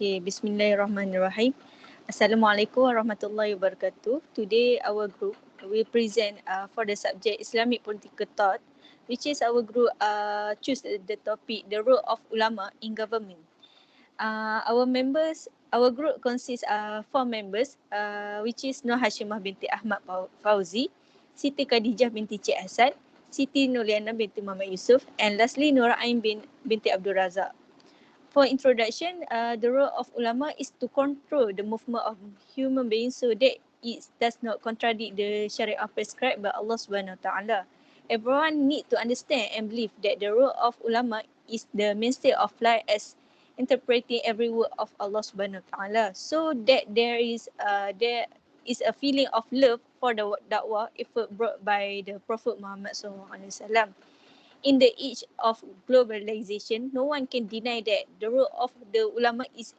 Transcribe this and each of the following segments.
Okay, Bismillahirrahmanirrahim. Assalamualaikum warahmatullahi wabarakatuh. Today our group will present for the subject Islamic Political Thought, which is our group choose the topic the role of ulama in government. Our group consists 4 members, which is NORHASYIMAH binti AHMAD FAUZI, SITI KHADIJAH binti Cik HASSAN, SITI NURLYANA binti Muhammad Yusoff, and lastly NURAIN binti ABDUL RAZAK. For introduction, the role of ulama is to control the movement of human beings so that it does not contradict the Sharia prescribed by Allah Subhanahu Wa Taala. Everyone need to understand and believe that the role of ulama is the mainstay of life as interpreting every word of Allah Subhanahu Wa Taala, so that there is a feeling of love for the dakwah effort brought by the Prophet Muhammad SAW. In the age of globalization, no one can deny that the role of the ulama is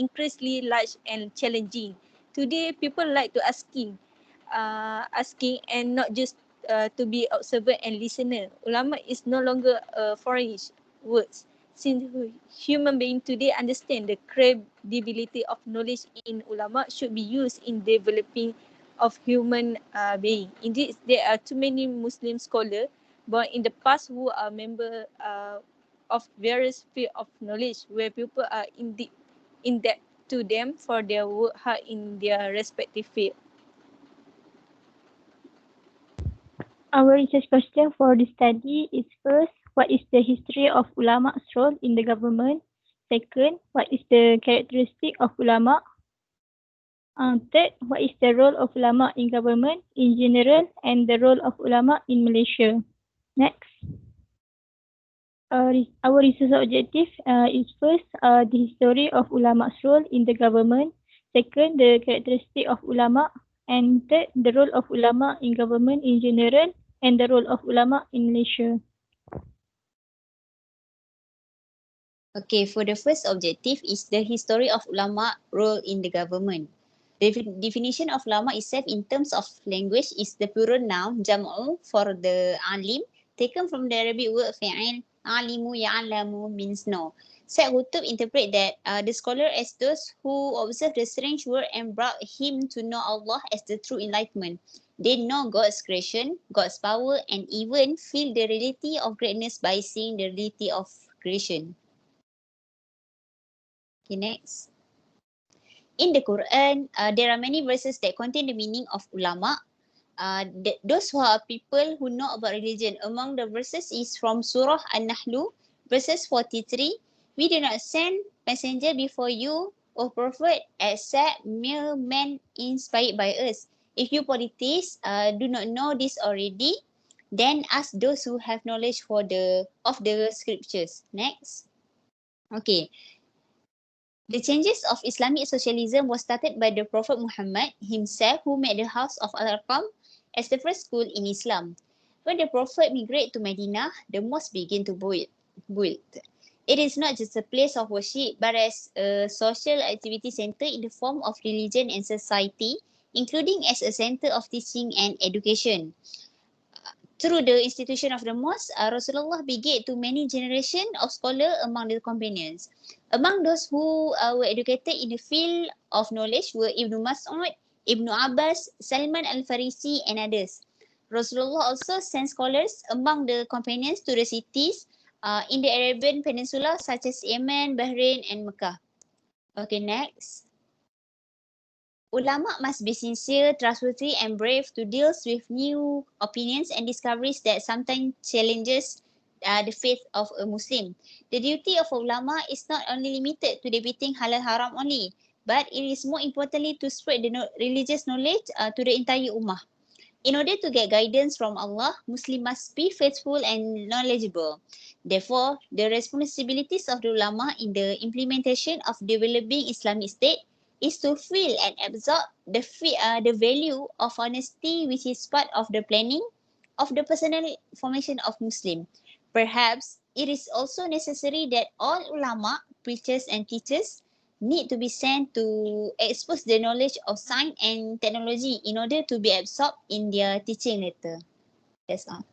increasingly large and challenging. Today, people like to asking and not just to be observer and listener. Ulama is no longer a foreign words. Since human beings today understand the credibility of knowledge in ulama should be used in developing of human being. Indeed, there are too many Muslim scholars born in the past who are member of various field of knowledge where people are in debt to them for their work hard in their respective field. Our research question for the study is first, what is the history of ulama's role in the government? Second, what is the characteristic of ulama? Third, what is the role of ulama in government in general and the role of ulama in Malaysia? Next. Our research objective is first, the history of ulama's role in the government. Second, the characteristic of ulama. And third, the role of ulama in government in general and the role of ulama in Malaysia. Okay, for the first objective is the history of ulama role in the government. The definition of ulama itself in terms of language is the plural noun jam'u for the alim, taken from the Arabic word fi'il, alimu ya'lamu means know. Said Qutb interpret that the scholar as those who observe the strange word and brought him to know Allah as the true enlightenment. They know God's creation, God's power, and even feel the reality of greatness by seeing the reality of creation. Okay, next. In the Quran, there are many verses that contain the meaning of ulama. Those who are people who know about religion. Among the verses is from Surah An-Nahl, verses 43. We do not send messenger before you, O Prophet, except mere men inspired by us. If you polytheists do not know this already, then ask those who have knowledge of the scriptures. Next. Okay. The changes of Islamic socialism was started by the Prophet Muhammad himself, who made the house of Al-Arqam as the first school in Islam. When the Prophet migrated to Medina, the mosque began to build. It is not just a place of worship, but as a social activity center in the form of religion and society, including as a center of teaching and education. Through the institution of the mosque, Rasulullah begat to many generations of scholars among the companions. Among those who were educated in the field of knowledge were Ibn Mas'ud, Ibn Abbas, Salman al-Farisi and others. Rasulullah also sent scholars among the companions to the cities in the Arabian Peninsula such as Yemen, Bahrain and Mecca. Okay, next. Ulama must be sincere, trustworthy and brave to deal with new opinions and discoveries that sometimes challenges the faith of a Muslim. The duty of ulama is not only limited to debating halal haram only, but it is more importantly to spread the religious knowledge to the entire ummah. In order to get guidance from Allah, Muslim must be faithful and knowledgeable. Therefore, the responsibilities of the ulama in the implementation of developing Islamic state is to feel and absorb the value of honesty, which is part of the planning of the personal formation of Muslim. Perhaps it is also necessary that all ulama, preachers and teachers need to be sent to expose the knowledge of science and technology in order to be absorbed in their teaching later. That's all.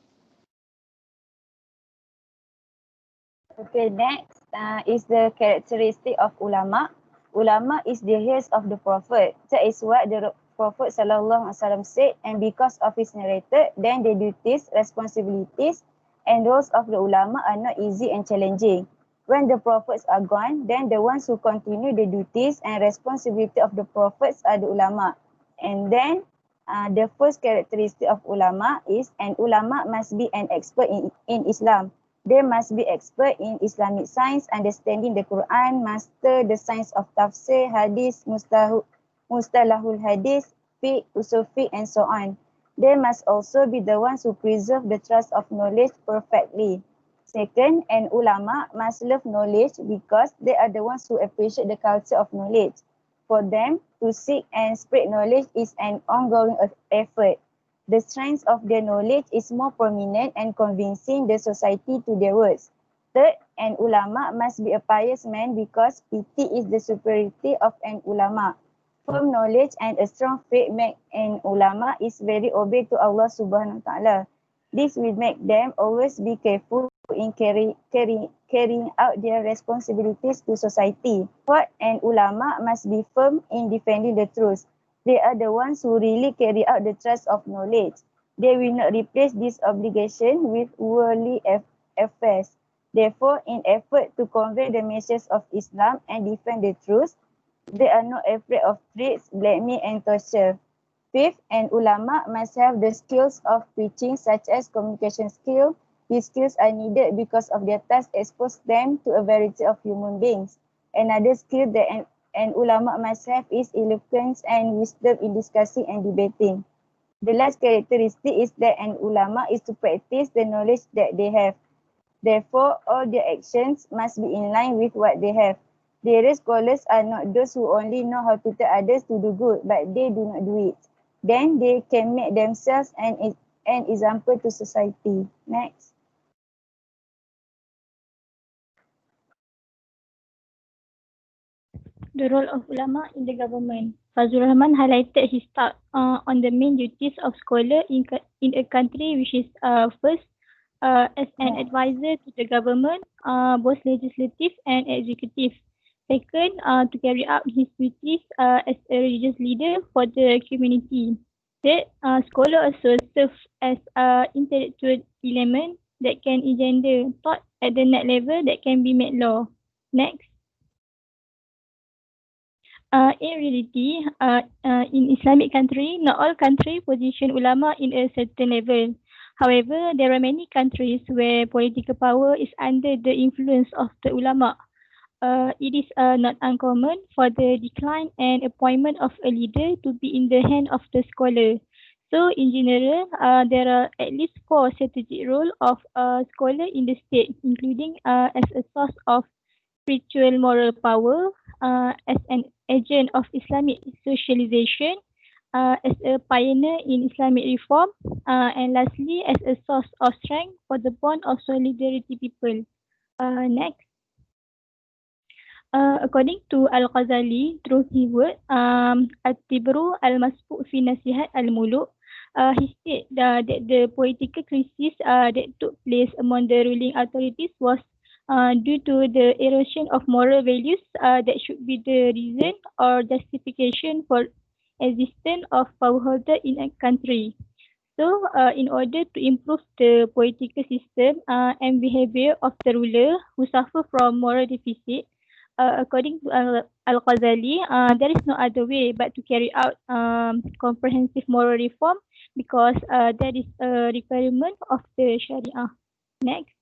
Okay, next is the characteristic of ulama. Ulama is the heirs of the Prophet. That is what the Prophet ﷺ said, and because of his narrated, then the duties, responsibilities, and roles of the ulama are not easy and challenging. When the prophets are gone, then the ones who continue the duties and responsibility of the prophets are the ulama. And then the first characteristic of ulama is an ulama must be an expert in Islam. They must be expert in Islamic science, understanding the Quran, master the science of tafsir, hadith, mustalahul hadith, fiqh, usul fiqh, and so on. They must also be the ones who preserve the trust of knowledge perfectly. Second, an ulama must love knowledge because they are the ones who appreciate the culture of knowledge. For them, to seek and spread knowledge is an ongoing effort. The strength of their knowledge is more prominent and convincing the society to their words. Third, an ulama must be a pious man because piety is the superiority of an ulama. Firm knowledge and a strong faith make an ulama is very obedient to Allah Subhanahu Wa Taala. This will make them always be careful in carrying out their responsibilities to society. Fourth, an ulama must be firm in defending the truth. They are the ones who really carry out the trust of knowledge. They will not replace this obligation with worldly affairs. Therefore, in effort to convey the message of Islam and defend the truth, they are not afraid of threats, blackmail, and torture. Fifth, an ulama must have the skills of preaching, such as communication skill. These skills are needed because of their task expose them to a variety of human beings. Another skill that an ulama must have is eloquence and wisdom in discussing and debating. The last characteristic is that an ulama is to practice the knowledge that they have. Therefore, all their actions must be in line with what they have. The real scholars are not those who only know how to tell others to do good, but they do not do it. Then they can make themselves an example to society. Next. The role of ulama in the government. Fazlur Rahman highlighted his thought on the main duties of scholar in a country, which is first, as an advisor to the government, both legislative and executive. Second, to carry out his duties as a religious leader for the community. Third, scholar also serve as intellectual element that can engender thought at the net level that can be made law. Next. In reality, in Islamic country, not all countries position ulama in a certain level. However, there are many countries where political power is under the influence of the ulama. It is not uncommon for the decline and appointment of a leader to be in the hand of the scholar. So, in general, there are at least 4 strategic roles of a scholar in the state, including as a source of spiritual moral power, as an agent of Islamic socialization, as a pioneer in Islamic reform, and lastly, as a source of strength for the bond of solidarity people. Next. According to Al-Ghazali, through his word, At-Tibru al-Masbu' fi Nasihat al-Muluk, he said that the political crisis that took place among the ruling authorities was due to the erosion of moral values that should be the reason or justification for existence of power holder in a country. So, in order to improve the political system and behavior of the ruler who suffer from moral deficit, according to Al-Ghazali, there is no other way but to carry out comprehensive moral reform because that is a requirement of the Sharia. Next.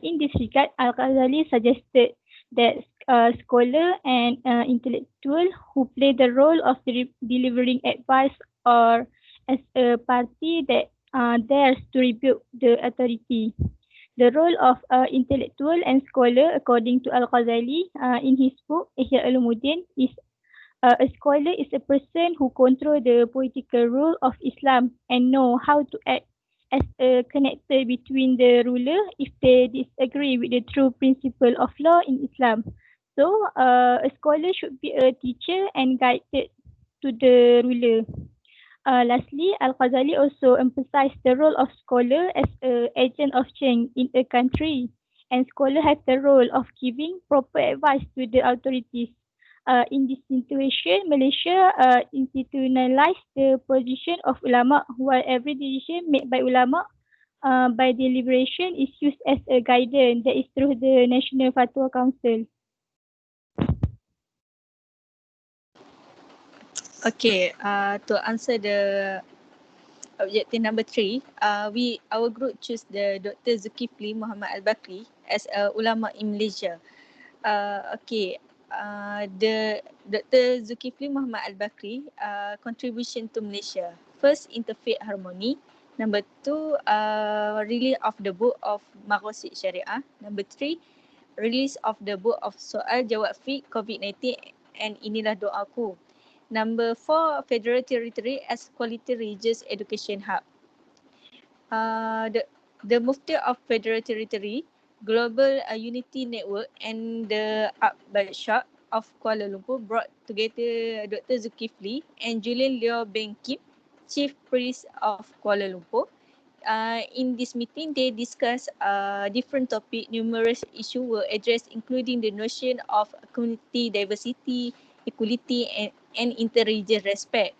In this regard, Al-Ghazali suggested that scholar and intellectual who play the role of delivering advice or as a party that dares to rebuke the authority. The role of intellectual and scholar, according to Al-Ghazali, in his book Ihya Ulumuddin, is a scholar is a person who control the political rule of Islam and know how to act as a connector between the ruler if they disagree with the true principle of law in Islam. So, a scholar should be a teacher and guided to the ruler. Lastly, Al-Ghazali also emphasized the role of scholar as an agent of change in a country and scholar has the role of giving proper advice to the authorities. In this situation, Malaysia institutionalized the position of ulama, while every decision made by ulama by deliberation is used as a guidance, that is through the National Fatwa Council. Okay, to answer the objective number 3, our group choose the Dr. Zulkifli Muhammad Al-Bakri as a ulama in Malaysia. The Dr. Zulkifli Muhammad Al-Bakri contribution to Malaysia. First, interfaith harmony. Number 2, release of the book of Maqasid Syariah. Number 3, release of the book of Soal Jawab Fiqh COVID-19 and Inilah Doaku. Number 4, Federal Territory as Quality Religious Education Hub. The Mufti of Federal Territory, Global Unity Network and the AHMAD Shop of Kuala Lumpur brought together Dr. Zulkifli and Julian Leo Ben Kip, Chief Priest of Kuala Lumpur. In this meeting, they discussed different topics. Numerous issues were addressed, including the notion of community diversity, equality and inter-religious respect.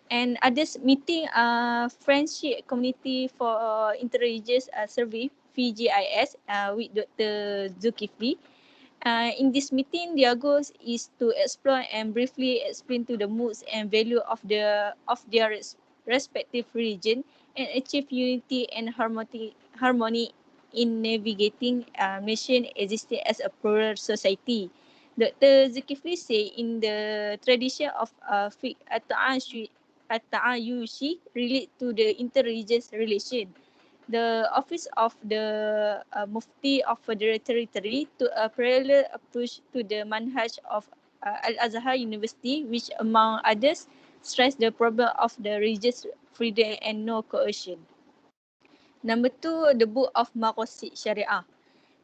And others meeting Friendship Community for Interreligious Survey, FGIS, with Dr. Zulkifli. In this meeting, their goal is to explore and briefly explain to the moods and value of their respective religion and achieve unity and harmony in navigating nation existing as a plural society. Dr. Zulkifli say in the tradition of fiqh at-ta'ayushi relate to the interreligious relation. The office of the Mufti of Federal Territory to a parallel approach to the manhaj of Al-Azhar University, which among others stress the problem of the religious freedom and no coercion. Number 2, the book of Maqasid Syariah.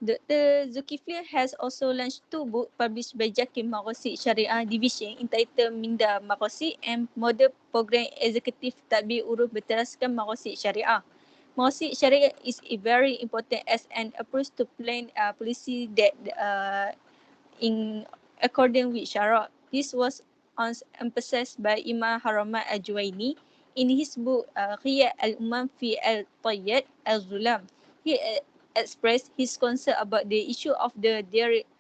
Dr. Zulkifli has also launched 2 books published by Jakim Maqasid Syariah Division entitled Minda Maqasid and Model Program Executive Tadbir Urus Berteraskan Maqasid Syariah. Maqasid Syariah is very important as an approach to plan policy that in accordance with Syarak. This was emphasized by Imam Haramat Al-Juwaini in his book Qiyad Al-Umam fi Al-Tayyad Al-Zulam. He expressed his concern about the issue of the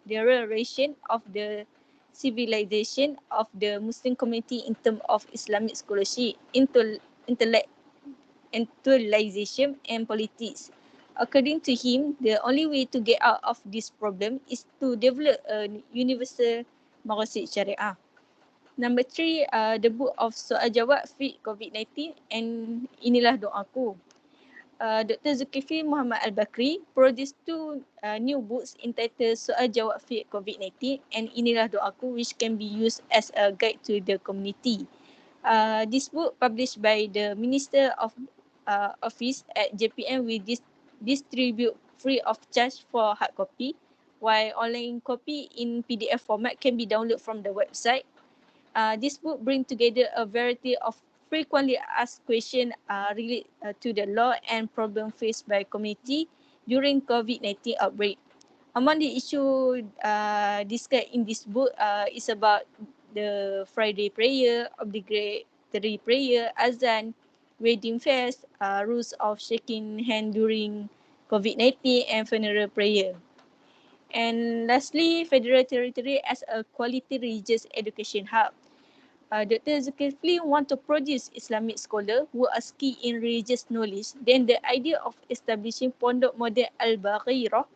dereliction of the civilization of the Muslim community in terms of Islamic scholarship, intellectualization and politics. According to him, the only way to get out of this problem is to develop a universal Maqasid Syariah. Number 3, the book of Soal Jawab Fiqh COVID-19 and Inilah Doaku. Dr. Zulkifli Muhammad Al-Bakri produced 2 new books entitled Soal Jawab Fiqh COVID-19 and Inilah Doaku, which can be used as a guide to the community. This book published by the Minister of Office at JPM will distribute free of charge for hard copy, while online copy in PDF format can be downloaded from the website. This book brings together a variety of frequently asked questions related to the law and problem faced by community during COVID-19 outbreak. Among the issues discussed in this book is about the Friday prayer, obligatory prayer, azan, wedding fest, rules of shaking hand during COVID-19 and funeral prayer. And lastly, Federal Territory as a quality religious education hub. Dr. Zulkifli want to produce Islamic scholar who are skilled in religious knowledge. Then the idea of establishing Pondok Modern Al-Baghirah.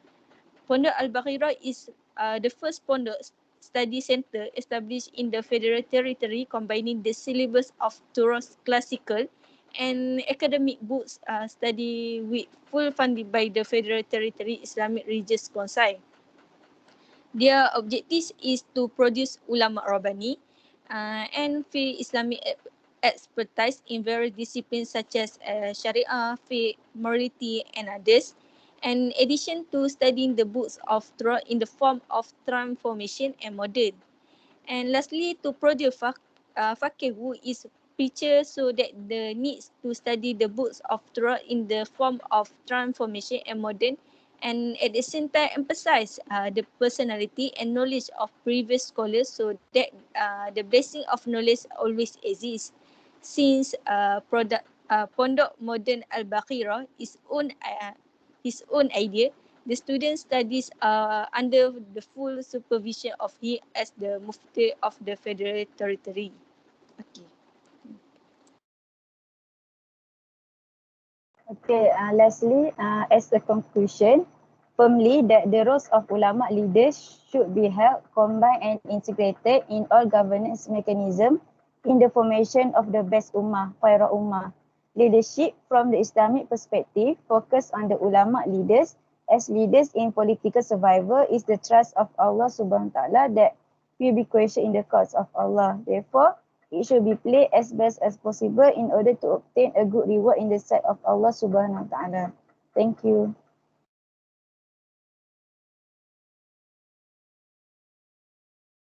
Pondok Al-Baghirah is the first pondok study center established in the Federal Territory, combining the syllabus of Turas classical and academic books study with full funding by the Federal Territory Islamic Religious Council. Their objective is to produce ulama Rabbani and field Islamic expertise in various disciplines such as Sharia, fiqh, morality and others. In addition to studying the books of Torah in the form of transformation and modern. And lastly, to produce faqih who is preacher so that the needs to study the books of Torah in the form of transformation and modern and at the same time emphasize the personality and knowledge of previous scholars so that the blessing of knowledge always exists. Since Pondok Modern Al-Baqirah his own idea, the student studies under the full supervision of he as the Mufti of the Federal Territory. Okay. Okay, lastly, as a conclusion, firmly that the roles of ulama leaders should be held, combined and integrated in all governance mechanism in the formation of the best ummah, khairah ummah. Leadership from the Islamic perspective focus on the ulama leaders as leaders in political survival is the trust of Allah Subhanahu Wa Taala that will be questioned in the courts of Allah. Therefore, it should be played as best as possible in order to obtain a good reward in the sight of Allah Subhanahu Wa Taala. Thank you.